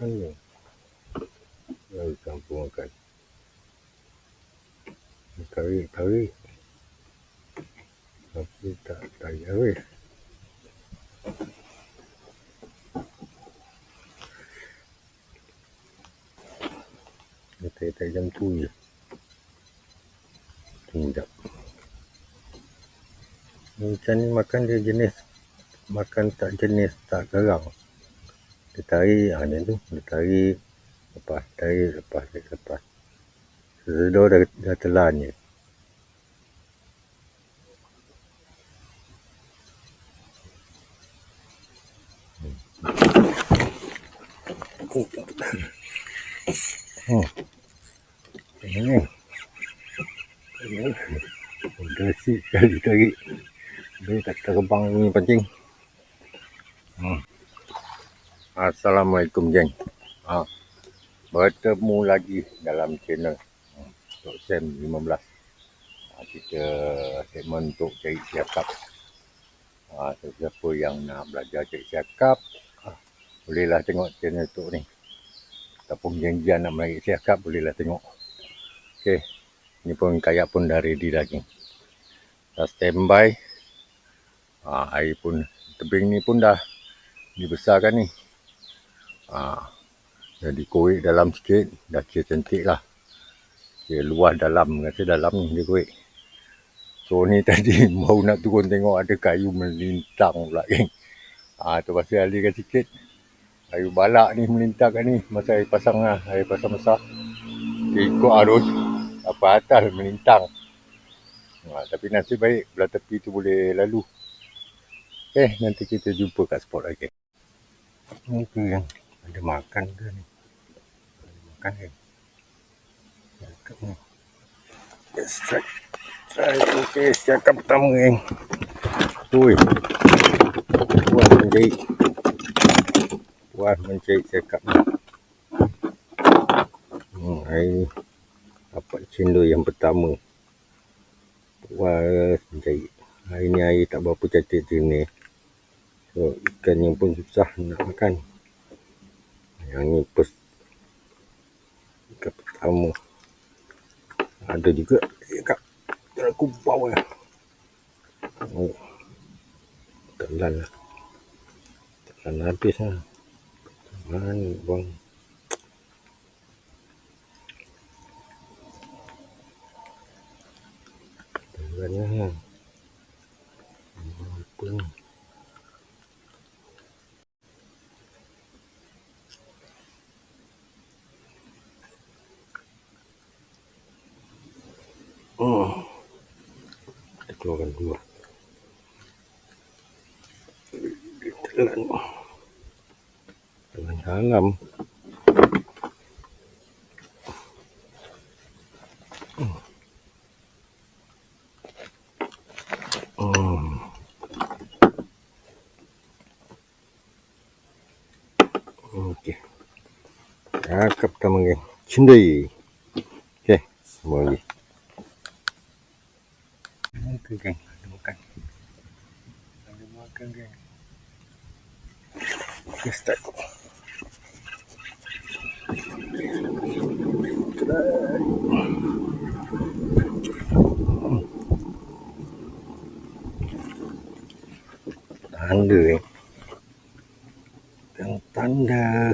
makan je. Lalu campur makan. Tarik. Tapi tak habis. Kita jam tu je. Sekejap. Ikan ni makan dia jenis, makan tak jenis tak garang. Dia tarik, macam tu. Dia tarik, lepas. Sesedar dah telan je. Ini. Dah asyik sekali tarik. Dia tak terbang ni pancing. Assalamualaikum geng. Bertemu lagi dalam channel Tok Sam 15. Kita segmen untuk cari siakap. Siapa yang nak belajar cari siakap, bolehlah tengok channel Tok ni. Ataupun janjian nak menarik siakap, bolehlah tengok. Okey, ni pun kayak pun dah ready lagi. Dah standby. Air pun, tebing ni pun dah dibesarkan ni. Jadi korek dalam sikit, dah kira cantik lah. Kira luas dalam, rasa dalam ni dia korek. So ni tadi mau nak turun tengok ada kayu melintang pula geng. Tu pasal alihkan sikit. Kayu balak ni melintang kan ni, masa air pasang lah, air pasang besar. Dia ikut arus, apa atas melintang. Tapi nasib baik belah tepi tu boleh lalu. Nanti kita jumpa kat spot lagi. Ni ke yang ada makan ke ni? Ada makan ke? Cakap ni. Strike. Okey, cakap pertama geng. Ui. Puas menjahit cakap ni. Hari ni dapat cendol yang pertama. Puas menjahit. Hari ni air tak berapa cantik jenis. So ikan yang pun susah nak makan. Yang ni ikan pertama. Ada juga ikan dalam kubau lah. Telan lah. Telan habis lah. Mana bang. Telan lah. Apa ni? Kita keluarkan dulu. Telan dalam. Okey. Cakap pertama geng. Cendol. Okey, semua lagi. Okey geng, ada makan. Geng. Okey, start. Tanda tanda.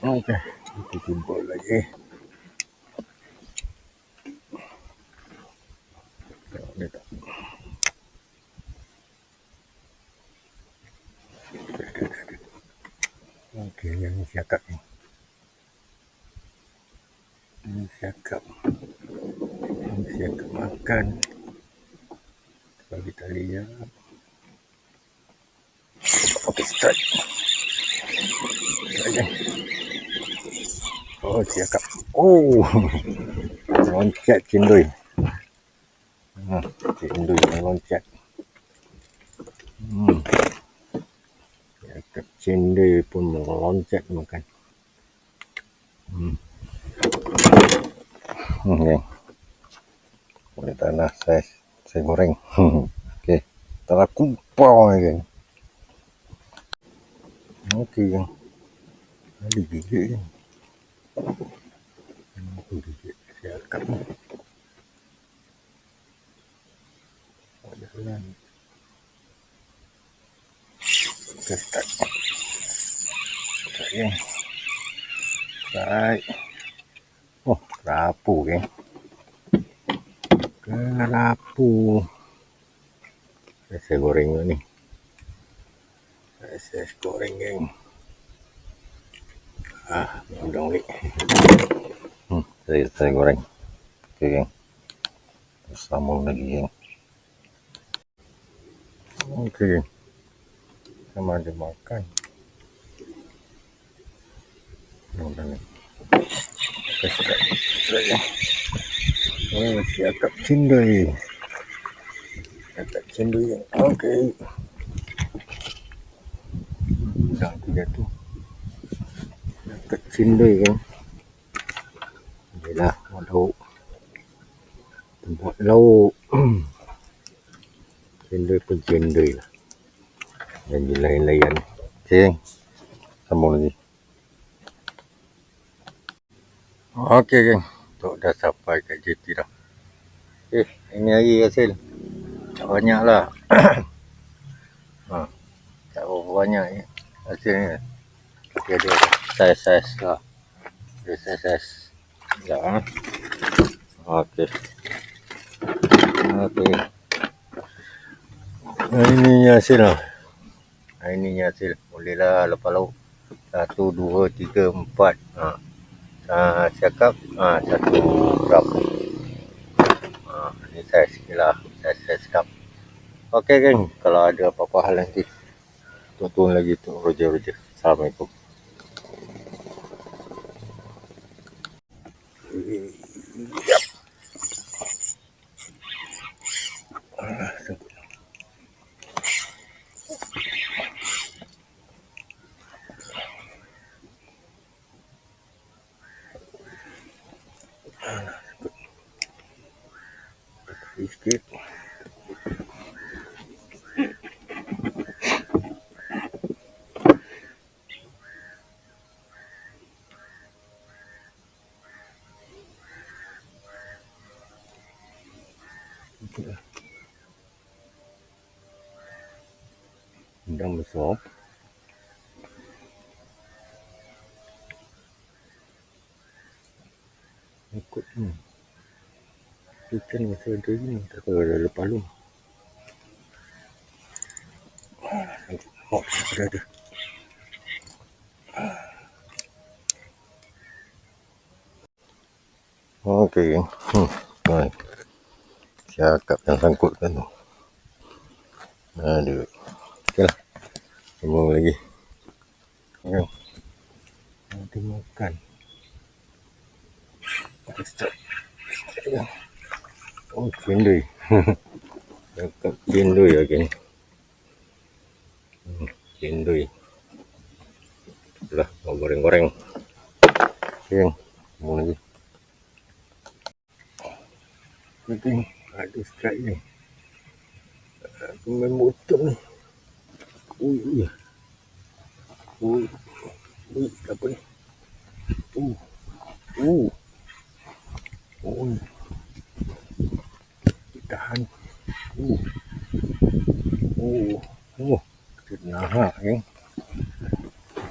Okey, kita jumpa lagi. Okey, yang ni siakap ni. Ini siakap makan. Tali-tali ya. Okey, strike. Strike. Oh, cakap. Oh, loncat cendui. Cendui yang loncat. Cakap cendui pun meloncat makan. Okay. Boleh tanah saya goreng. Okey, tanah kumpau kan. Okey kan. Ada gigit kan. Apa gigit? Saya angkat ni. Oh, jalan. Okey, start. Start kan. Start. Oh, kerapu kan. Kerapu. Saya goreng ni. Saya goreng kan. Udang ni. Saya goreng. Okey kan. Sambung lagi kan. Okey. Sama ada makan. Okey, start. Oh, siakap cendui. Siakap cendui. Okey. Dah tiga tu. Siakap cendui kan. Inilah lauk. Buat lauk. Cendui pun cendui lah. Yang lain-lain. Okey. Sambung lagi. Okey geng. Tok dah sampai kat JT dah. Ini hari hasil. Tak banyak lah. Tak berapa banyak ni hasilnya. Tapi ada saiz-saiz lah. Ada saiz-saiz. Sekejap. Okey. Ini hasil lah. Ini hasil. Bolehlah lepas lauk. 1, 2, 3, 4. Cakap. 1 gram. Ini saiz lah. Saiz cup. Okey geng. Kalau ada apa-apa hal nanti. Tonton lagi tu Roger. Assalamualaikum. Sikit. Udang besar. Ikut ni. Ikan masa ada ni. Tak tahu ada lepas lu. Ada. Okey. Baik. Cakap yang sangkut kan tu. Aduh. Okeylah. Sambung lagi. Nanti makan. Start. Oh, cendui. Cakap cendui lagi ni. Cendui. Itulah, mau goreng-goreng. Okey. Sambung lagi. Okey. Ada strike ni. Aku main motor ni. Ui, apa ni? Tahan. Nahak kan?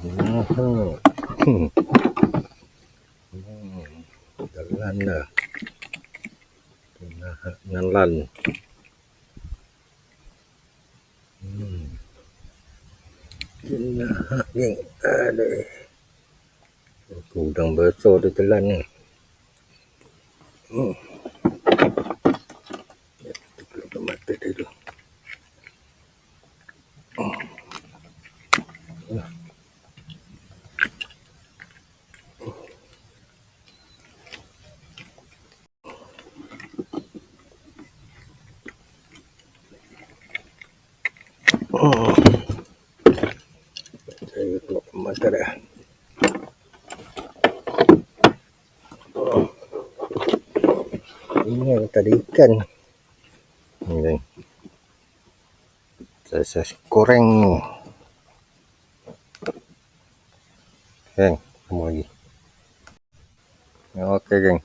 Nahak. Jalan dah. Nahak ngalan. Nahak geng. Aduh. Udang besar dia telan ni. Itu keluar mata dia tu. Oh, saya keluar mata dah. Oh, ini ada ikan. Ini saya goreng. Geng, semua lagi. Okey, geng.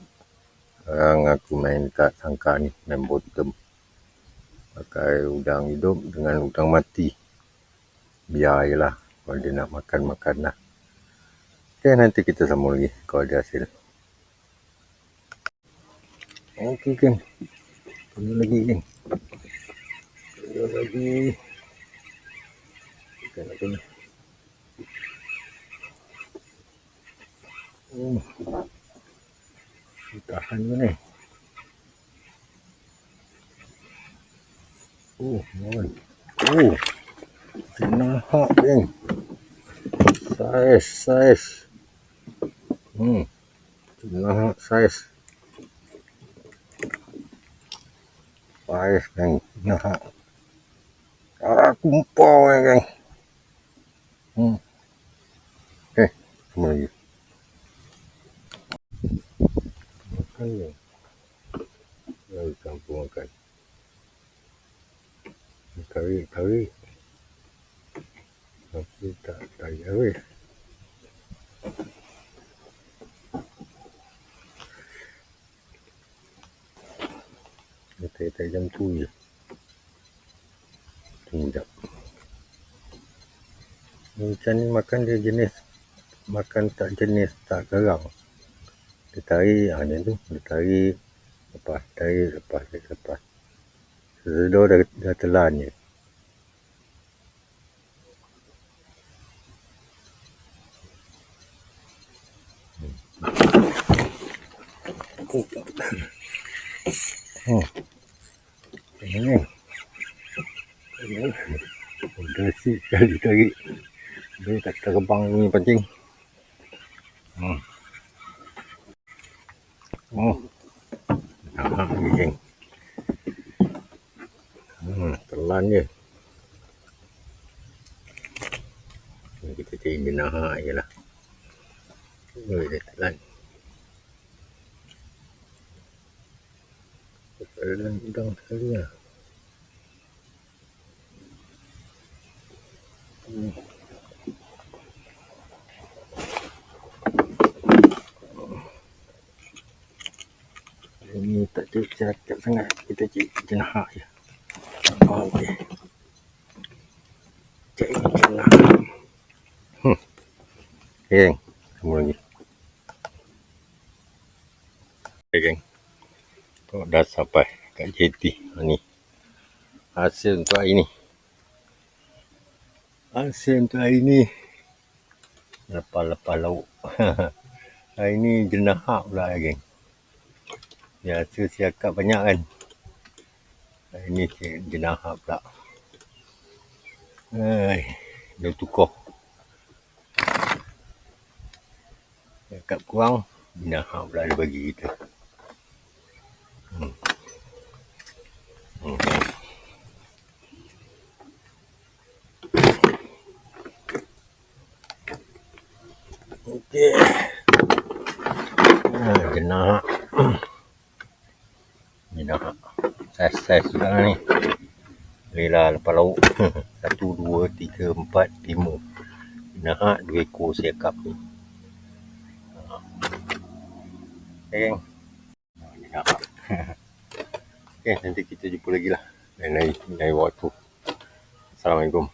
Sekarang aku main kat sangka ni, main bottom. Pakai udang hidup dengan udang mati. Biar je lah. Kalau dia nak makan, makan lah. Okay, nanti kita sambung lagi kalau ada hasil. Okey, geng. Tunggu lagi, geng. Tunggu lagi. Ikan apa ni? Tahan ke ni? Mohon. Jenahak, geng. Saiz. Jenahak saiz. Saiz, geng. Jenahak. Cara kumpul, geng. Okay, sama lagi. Makan, geng. Lalu campur makan. Tarik. Tapi tak tarik. Kita jam tu je. Sekejap. Ikan ni makan dia jenis. Makan tak jenis tak garang. Dia tarik. Macam tu. Dia tarik. Lepas. Sesedar dah telan je. Ini. Udah si sekali tarik. Dia tak terbang ni pancing. Lagi, geng. Telan je. Kita cari jenahak je lah. Dia telan. Telan udang sekali lah. Ini tak cakap sangat. Kita cari jenahak je. Okey. Cari jenahak. Okay, geng. Sambung lagi. Okay, geng. Dah sampai kat JT. Ni. Hasil untuk hari ni. Lepas lauk. Hari ni jenahak pula, geng. Biasa siakap banyak kan. Hari ni jenahak pula. Dia tukar. Siakap kurang, jenahak pula dia bagi kita. Okey. Jenahak. Saiz sekarang ni. Bolehlah lepas lauk. 1, 2, 3, 4, 5. Jenahak 2 ekor siakap ni. Okay. Jenahak. Okay, nanti kita jumpa lagi lah. Lain waktu. Assalamualaikum.